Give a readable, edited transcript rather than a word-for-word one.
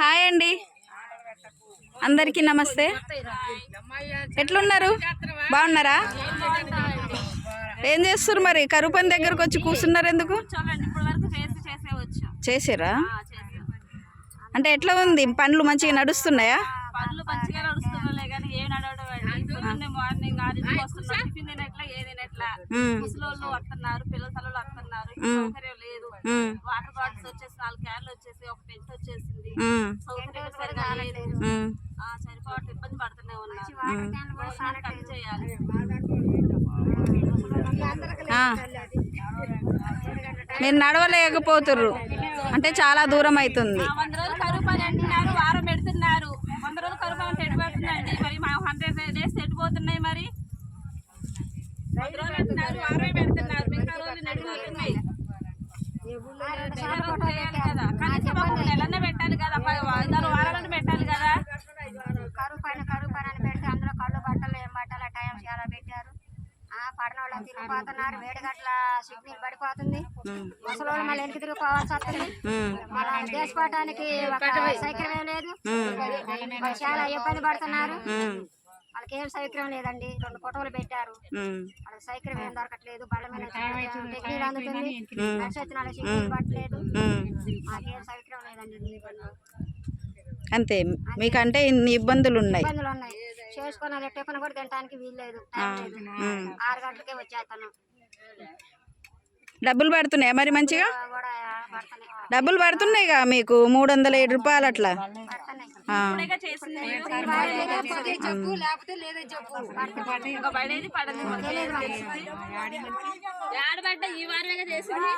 Hi అండి, అందరికీ నమస్తే. ఎట్లున్నారు? బాగున్నారా? ఏం చేస్తున్నారు మరి? కరువు పని దగ్గరకు వచ్చి కూర్చున్నారు ఎందుకు? చేసారా? అంటే ఎట్లా ఉంది? పనులు మంచిగా నడుస్తున్నాయా? పనులు మంచిగా నడుస్తున్నాయి కానీ ఏ నడవడం మార్నింగ్ 6కి వస్తున్నారు, టిఫిన్ తినట్లా ఏ తినట్లా. ముసలోళ్ళు వస్తున్నారు, పిల్లల తల్లు వస్తున్నారు, సౌకర్యం లేదు. వాటర్ బాటిల్స్ వచ్చేసి 4 క్యాన్లు వచ్చేసి ఒక పెంట్ వచ్చేసింది, సౌకర్యం సరిగా లేదు. సరిపోవట్లేదు, ఇబ్బంది పడుతూనే ఉన్నారు. కట్ చేయాలి. మీరు నడవలేకపోతుర్రు అంటే చాలా దూరం అవుతుంది. 100 రోజులు కరువు పని అంటున్నారు, వారం పెడుతున్నారు. 100 రోజులు కరువు పని ఎడిపోతుందండి. మరి మా 100 డేస్ ఎడిపోతున్నాయి. మరి 100 రోజులు అంటున్నారు, వారమే పెడుతున్నారు, మిగతా రోజులు నడిపోతున్నాయి. చేయాలి కదా, కనీసం ఒక నెలనే పెట్టాలి కదా, 5-6 వారాలను పెట్టాలి కదా. కరువు పని అని పెడితే అందులో కళ్ళు బట్టలు ఏం బట్టాలి టైం చాలా పెట్టారు. పడిన వాళ్ళని తిరిగిపోతున్నారు, వేడిగట్ల సిగ్నల్ పడిపోతుంది, ముసలోళ్ళు మళ్ళీ వెనక్కి తిరిగిపోవాల్సి వస్తుంది. మన దేశపోవటానికి ఒక సౌకర్యం ఏం లేదు, చాలా ఇబ్బంది పడుతున్నారు. వాళ్ళకి ఏం సౌకర్యం లేదండి. 2 ఫోటోలు పెట్టారు, వాళ్ళకి సౌకర్యం ఏం దొరకట్లేదు. బళ్ళ మీద టెక్నీలు అందుతుంది, నడిచొచ్చిన సిగ్నల్ పట్టలేదు, మాకేం సౌకర్యం లేదండి. అంతే, మీకంటే ఇన్ని ఇబ్బందులు ఉన్నాయి. చేసుకున్న టిఫిన్ కూడా తినడానికి వీల్లేదు. 6 గంటలకే వచ్చేస్తాను. డబ్బులు పడుతున్నాయా మరి? మంచిగా డబ్బులు పడుతున్నాయిగా మీకు 307 రూపాయలు అట్లా. ఈ వారమేగా చేసింది.